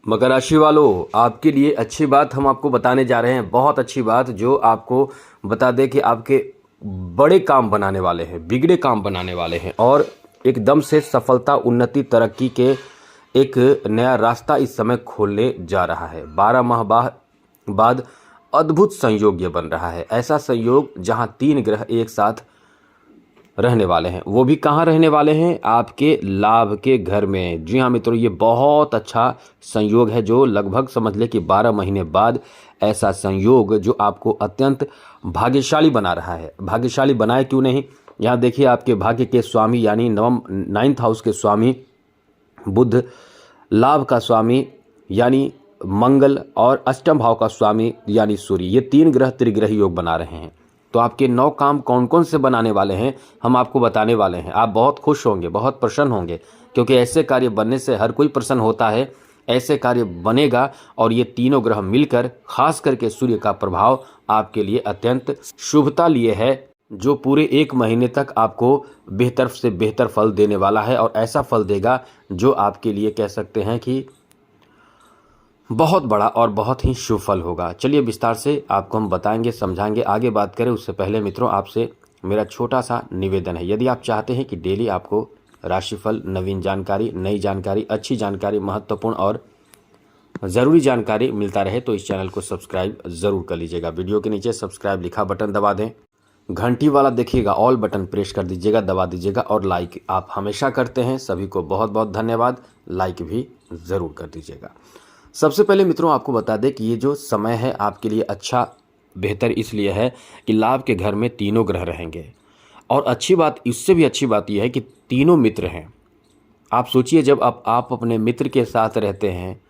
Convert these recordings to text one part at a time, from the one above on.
मकर राशि वालों, आपके लिए अच्छी बात हम आपको बताने जा रहे हैं। बहुत अच्छी बात जो आपको बता दे कि आपके बड़े काम बनाने वाले हैं, बिगड़े काम बनाने वाले हैं और एकदम से सफलता, उन्नति, तरक्की के एक नया रास्ता इस समय खोलने जा रहा है। 12 माह बाद अद्भुत संयोग ये बन रहा है। ऐसा संयोग जहां 3 ग्रह एक साथ रहने वाले हैं। वो भी कहाँ रहने वाले हैं? आपके लाभ के घर में। जी हाँ मित्रों, ये बहुत अच्छा संयोग है जो लगभग समझ ले कि 12 महीने बाद ऐसा संयोग जो आपको अत्यंत भाग्यशाली बना रहा है। भाग्यशाली बनाए क्यों नहीं? यहाँ देखिए, आपके भाग्य के स्वामी यानी 9th हाउस के स्वामी बुध, लाभ का स्वामी यानी मंगल और अष्टम भाव का स्वामी यानी सूर्य, ये 3 ग्रह त्रिग्रह योग बना रहे हैं। तो आपके 9 काम कौन कौन से बनाने वाले हैं हम आपको बताने वाले हैं। आप बहुत खुश होंगे, बहुत प्रसन्न होंगे, क्योंकि ऐसे कार्य बनने से हर कोई प्रसन्न होता है। ऐसे कार्य बनेगा और ये तीनों ग्रह मिलकर, खास करके सूर्य का प्रभाव आपके लिए अत्यंत शुभता लिए है, जो पूरे 1 महीने तक आपको बेहतर से बेहतर फल देने वाला है। और ऐसा फल देगा जो आपके लिए कह सकते हैं कि बहुत बड़ा और बहुत ही शुभ फल होगा। चलिए विस्तार से आपको हम बताएंगे, समझाएंगे। आगे बात करें उससे पहले मित्रों, आपसे मेरा छोटा सा निवेदन है। यदि आप चाहते हैं कि डेली आपको राशिफल, नवीन जानकारी, नई जानकारी, अच्छी जानकारी, महत्वपूर्ण और ज़रूरी जानकारी मिलता रहे तो इस चैनल को सब्सक्राइब ज़रूर कर लीजिएगा। वीडियो के नीचे सब्सक्राइब लिखा बटन दबा दें, घंटी वाला देखिएगा ऑल बटन प्रेस कर दीजिएगा, दबा दीजिएगा। और लाइक आप हमेशा करते हैं, सभी को बहुत बहुत धन्यवाद। लाइक भी ज़रूर कर दीजिएगा। सबसे पहले मित्रों आपको बता दें कि ये जो समय है आपके लिए अच्छा बेहतर इसलिए है कि लाभ के घर में तीनों ग्रह रहेंगे। और अच्छी बात, इससे भी अच्छी बात यह है कि तीनों मित्र हैं। आप सोचिए, जब आप अपने मित्र के साथ रहते हैं,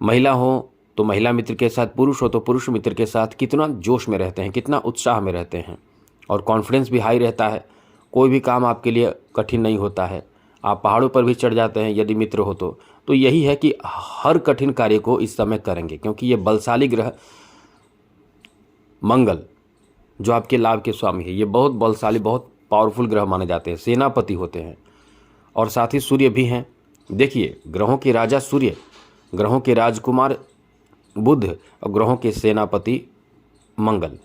महिला हो तो महिला मित्र के साथ, पुरुष हो तो पुरुष मित्र के साथ, कितना जोश में रहते हैं, कितना उत्साह में रहते हैं और कॉन्फिडेंस भी हाई रहता है। कोई भी काम आपके लिए कठिन नहीं होता है। आप पहाड़ों पर भी चढ़ जाते हैं यदि मित्र हो तो यही है कि हर कठिन कार्य को इस समय करेंगे, क्योंकि ये बलशाली ग्रह मंगल जो आपके लाभ के स्वामी है, ये बहुत बलशाली, बहुत पावरफुल ग्रह माने जाते हैं, सेनापति होते हैं। और साथ ही सूर्य भी हैं। देखिए, ग्रहों के राजा सूर्य, ग्रहों के राजकुमार बुध और ग्रहों के सेनापति मंगल,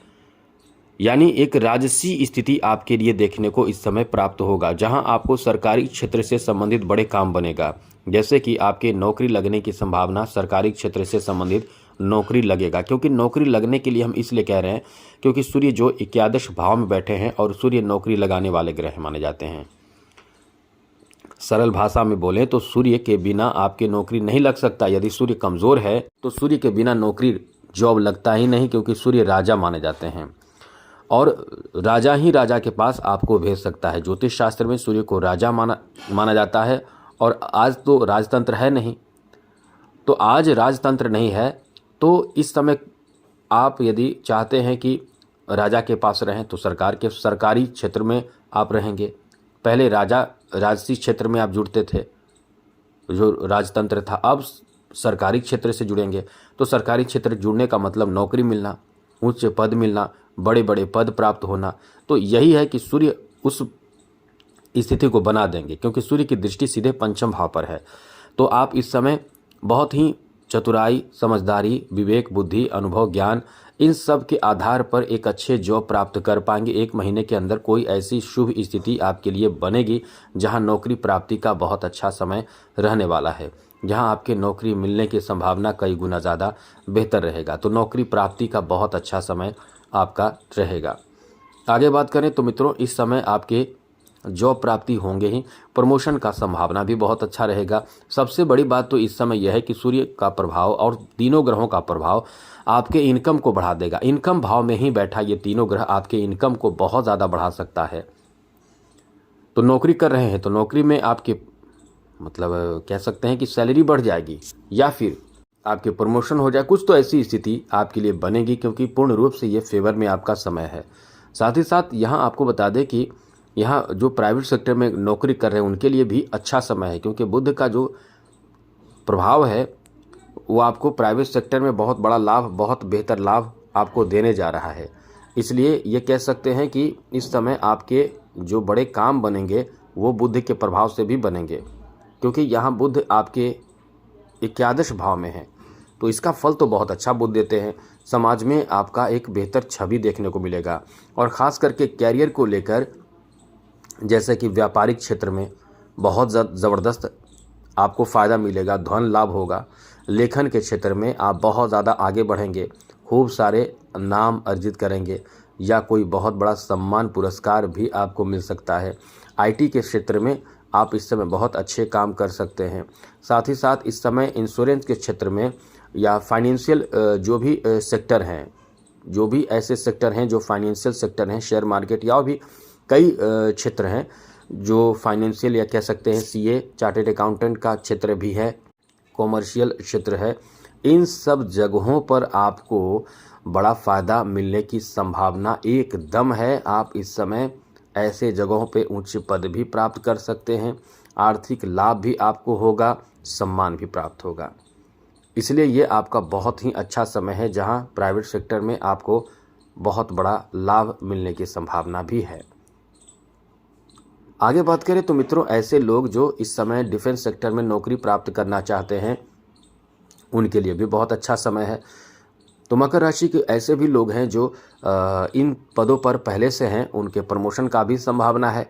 यानी एक राजसी स्थिति आपके लिए देखने को इस समय प्राप्त होगा, जहां आपको सरकारी क्षेत्र से संबंधित बड़े काम बनेगा। जैसे कि आपके नौकरी लगने की संभावना, सरकारी क्षेत्र से संबंधित नौकरी लगेगा। क्योंकि नौकरी लगने के लिए हम इसलिए कह रहे हैं क्योंकि सूर्य जो 11 भाव में बैठे हैं और सूर्य नौकरी लगाने वाले ग्रह माने जाते हैं। सरल भाषा में बोलें तो सूर्य के बिना आपकी नौकरी नहीं लग सकता। यदि सूर्य कमज़ोर है तो सूर्य के बिना नौकरी, जॉब लगता ही नहीं, क्योंकि सूर्य राजा माने जाते हैं और राजा ही राजा के पास आपको भेज सकता है। ज्योतिष शास्त्र में सूर्य को राजा माना जाता है। और आज तो राजतंत्र है नहीं, तो आज राजतंत्र नहीं है, तो इस समय आप यदि चाहते हैं कि राजा के पास रहें तो सरकारी क्षेत्र में आप रहेंगे। पहले राजसी क्षेत्र में आप जुड़ते थे, जो राजतंत्र था, अब सरकारी क्षेत्र से जुड़ेंगे। तो सरकारी क्षेत्र जुड़ने का मतलब नौकरी मिलना, उच्च पद मिलना, बड़े बड़े पद प्राप्त होना। तो यही है कि सूर्य उस स्थिति को बना देंगे, क्योंकि सूर्य की दृष्टि सीधे पंचम भाव पर है। तो आप इस समय बहुत ही चतुराई, समझदारी, विवेक, बुद्धि, अनुभव, ज्ञान, इन सब के आधार पर एक अच्छे जॉब प्राप्त कर पाएंगे। 1 महीने के अंदर कोई ऐसी शुभ स्थिति आपके लिए बनेगी जहां नौकरी प्राप्ति का बहुत अच्छा समय रहने वाला है, जहां आपके नौकरी मिलने की संभावना कई गुना ज़्यादा बेहतर रहेगा। तो नौकरी प्राप्ति का बहुत अच्छा समय आपका रहेगा। आगे बात करें तो मित्रों, इस समय आपके जॉब प्राप्ति होंगे ही, प्रमोशन का संभावना भी बहुत अच्छा रहेगा। सबसे बड़ी बात तो इस समय यह है कि सूर्य का प्रभाव और तीनों ग्रहों का प्रभाव आपके इनकम को बढ़ा देगा। इनकम भाव में ही बैठा ये तीनों ग्रह आपके इनकम को बहुत ज़्यादा बढ़ा सकता है। तो नौकरी कर रहे हैं तो नौकरी में आपके मतलब कह सकते हैं कि सैलरी बढ़ जाएगी या फिर आपके प्रमोशन हो जाए। कुछ तो ऐसी स्थिति आपके लिए बनेगी, क्योंकि पूर्ण रूप से ये फेवर में आपका समय है। साथ ही साथ यहाँ आपको बता दें कि यहाँ जो प्राइवेट सेक्टर में नौकरी कर रहे हैं उनके लिए भी अच्छा समय है, क्योंकि बुध का जो प्रभाव है वो आपको प्राइवेट सेक्टर में बहुत बड़ा लाभ, बहुत बेहतर लाभ आपको देने जा रहा है। इसलिए ये कह सकते हैं कि इस समय आपके जो बड़े काम बनेंगे वो बुध के प्रभाव से भी बनेंगे, क्योंकि यहाँ बुध आपके एकादश भाव में हैं, तो इसका फल तो बहुत अच्छा बुध देते हैं। समाज में आपका एक बेहतर छवि देखने को मिलेगा और ख़ास करके कैरियर को लेकर, जैसे कि व्यापारिक क्षेत्र में बहुत ज़बरदस्त आपको फ़ायदा मिलेगा, धन लाभ होगा। लेखन के क्षेत्र में आप बहुत ज़्यादा आगे बढ़ेंगे, खूब सारे नाम अर्जित करेंगे या कोई बहुत बड़ा सम्मान पुरस्कार भी आपको मिल सकता है। आईटी के क्षेत्र में आप इस समय बहुत अच्छे काम कर सकते हैं। साथ ही साथ इस समय इंश्योरेंस के क्षेत्र में या फाइनेंशियल जो भी सेक्टर हैं, जो भी ऐसे सेक्टर हैं जो फाइनेंशियल सेक्टर हैं, शेयर मार्केट या भी कई क्षेत्र हैं जो फाइनेंशियल या कह सकते हैं सीए, चार्टेड अकाउंटेंट का क्षेत्र भी है, कॉमर्शियल क्षेत्र है, इन सब जगहों पर आपको बड़ा फ़ायदा मिलने की संभावना एकदम है। आप इस समय ऐसे जगहों पे उच्च पद भी प्राप्त कर सकते हैं, आर्थिक लाभ भी आपको होगा, सम्मान भी प्राप्त होगा। इसलिए ये आपका बहुत ही अच्छा समय है जहां प्राइवेट सेक्टर में आपको बहुत बड़ा लाभ मिलने की संभावना भी है। आगे बात करें तो मित्रों, ऐसे लोग जो इस समय डिफेंस सेक्टर में नौकरी प्राप्त करना चाहते हैं उनके लिए भी बहुत अच्छा समय है। तो मकर राशि के ऐसे भी लोग हैं जो इन पदों पर पहले से हैं, उनके प्रमोशन का भी संभावना है।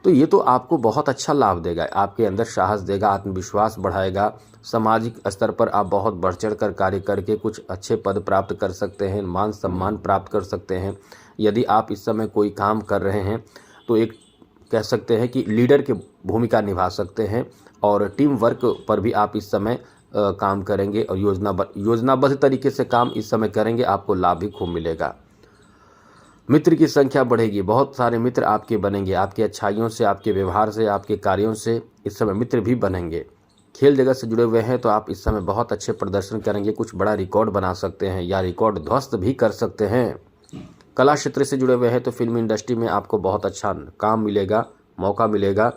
तो ये तो आपको बहुत अच्छा लाभ देगा, आपके अंदर साहस देगा, आत्मविश्वास बढ़ाएगा। सामाजिक स्तर पर आप बहुत बढ़ चढ़ कर कार्य करके कुछ अच्छे पद प्राप्त कर सकते हैं, मान सम्मान प्राप्त कर सकते हैं। यदि आप इस समय कोई काम कर रहे हैं तो एक कह सकते हैं कि लीडर की भूमिका निभा सकते हैं और टीम वर्क पर भी आप इस समय काम करेंगे और योजनाबद्ध तरीके से काम इस समय करेंगे, आपको लाभ भी खूब मिलेगा। मित्र की संख्या बढ़ेगी, बहुत सारे मित्र आपके बनेंगे, आपकी अच्छाइयों से, आपके व्यवहार से, आपके कार्यों से इस समय मित्र भी बनेंगे। खेल जगत से जुड़े हुए हैं तो आप इस समय बहुत अच्छे प्रदर्शन करेंगे, कुछ बड़ा रिकॉर्ड बना सकते हैं या रिकॉर्ड ध्वस्त भी कर सकते हैं। कला क्षेत्र से जुड़े हुए हैं तो फिल्म इंडस्ट्री में आपको बहुत अच्छा काम मिलेगा, मौका मिलेगा,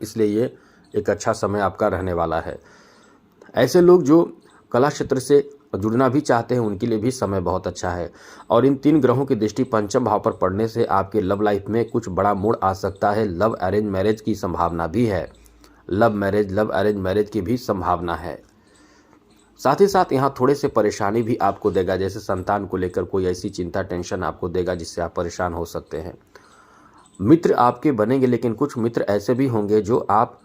इसलिए ये एक अच्छा समय आपका रहने वाला है। ऐसे लोग जो कला क्षेत्र से जुड़ना भी चाहते हैं उनके लिए भी समय बहुत अच्छा है। और इन 3 ग्रहों की दृष्टि पंचम भाव पर पड़ने से आपके लव लाइफ में कुछ बड़ा मोड़ आ सकता है। लव अरेंज मैरिज की संभावना भी है, लव अरेंज मैरिज की भी संभावना है। साथ ही साथ यहाँ थोड़े से परेशानी भी आपको देगा, जैसे संतान को लेकर कोई ऐसी चिंता टेंशन आपको देगा जिससे आप परेशान हो सकते हैं। मित्र आपके बनेंगे, लेकिन कुछ मित्र ऐसे भी होंगे जो आप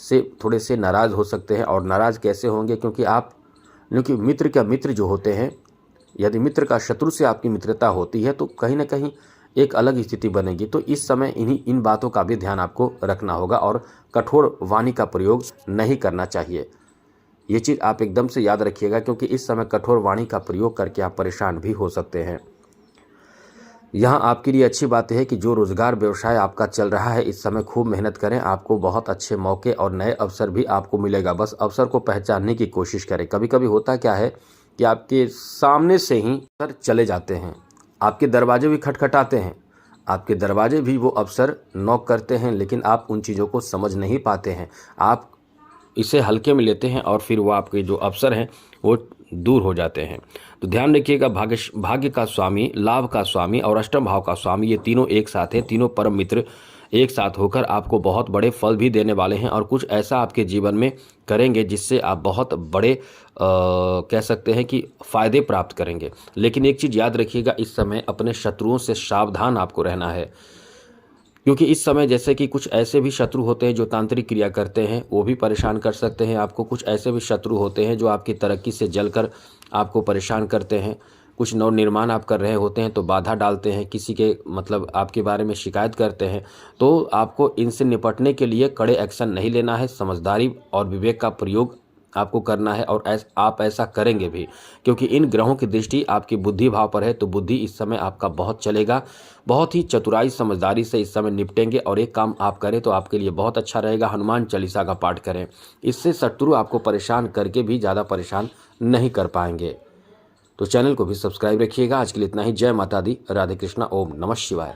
से थोड़े से नाराज़ हो सकते हैं। और नाराज़ कैसे होंगे, क्योंकि मित्र का मित्र जो होते हैं, यदि मित्र का शत्रु से आपकी मित्रता होती है तो कहीं ना कहीं एक अलग स्थिति बनेगी। तो इस समय इन बातों का भी ध्यान आपको रखना होगा और कठोर वाणी का प्रयोग नहीं करना चाहिए। ये चीज़ आप एकदम से याद रखिएगा, क्योंकि इस समय कठोर वाणी का प्रयोग करके आप परेशान भी हो सकते हैं। यहाँ आपके लिए अच्छी बात है कि जो रोज़गार व्यवसाय आपका चल रहा है इस समय खूब मेहनत करें, आपको बहुत अच्छे मौके और नए अवसर भी आपको मिलेगा। बस अवसर को पहचानने की कोशिश करें। कभी कभी होता क्या है कि आपके सामने से ही अवसर चले जाते हैं, आपके दरवाजे भी खटखटाते हैं, आपके दरवाजे भी वो अवसर नॉक करते हैं, लेकिन आप उन चीज़ों को समझ नहीं पाते हैं। आप इसे हल्के में लेते हैं और फिर वो आपके जो अवसर हैं वो दूर हो जाते हैं। तो ध्यान रखिएगा, भाग्य का स्वामी, लाभ का स्वामी और अष्टम भाव का स्वामी, ये तीनों एक साथ हैं। तीनों परम मित्र एक साथ होकर आपको बहुत बड़े फल भी देने वाले हैं और कुछ ऐसा आपके जीवन में करेंगे जिससे आप बहुत बड़े कह सकते हैं कि फ़ायदे प्राप्त करेंगे। लेकिन एक चीज़ याद रखिएगा, इस समय अपने शत्रुओं से सावधान आपको रहना है, क्योंकि इस समय जैसे कि कुछ ऐसे भी शत्रु होते हैं जो तांत्रिक क्रिया करते हैं, वो भी परेशान कर सकते हैं आपको। कुछ ऐसे भी शत्रु होते हैं जो आपकी तरक्की से जलकर आपको परेशान करते हैं। कुछ नव निर्माण आप कर रहे होते हैं तो बाधा डालते हैं, किसी के आपके बारे में शिकायत करते हैं। तो आपको इनसे निपटने के लिए कड़े एक्शन नहीं लेना है, समझदारी और विवेक का प्रयोग आपको करना है और आप ऐसा करेंगे भी, क्योंकि इन ग्रहों की दृष्टि आपकी बुद्धि भाव पर है। तो बुद्धि इस समय आपका बहुत चलेगा, बहुत ही चतुराई समझदारी से इस समय निपटेंगे और एक काम आप करें तो आपके लिए बहुत अच्छा रहेगा। हनुमान चालीसा का पाठ करें, इससे शत्रु आपको परेशान करके भी ज़्यादा परेशान नहीं कर पाएंगे। तो चैनल को भी सब्सक्राइब रखिएगा। आज के लिए इतना ही। जय माता दी, राधे कृष्णा, ओम नमः शिवाय।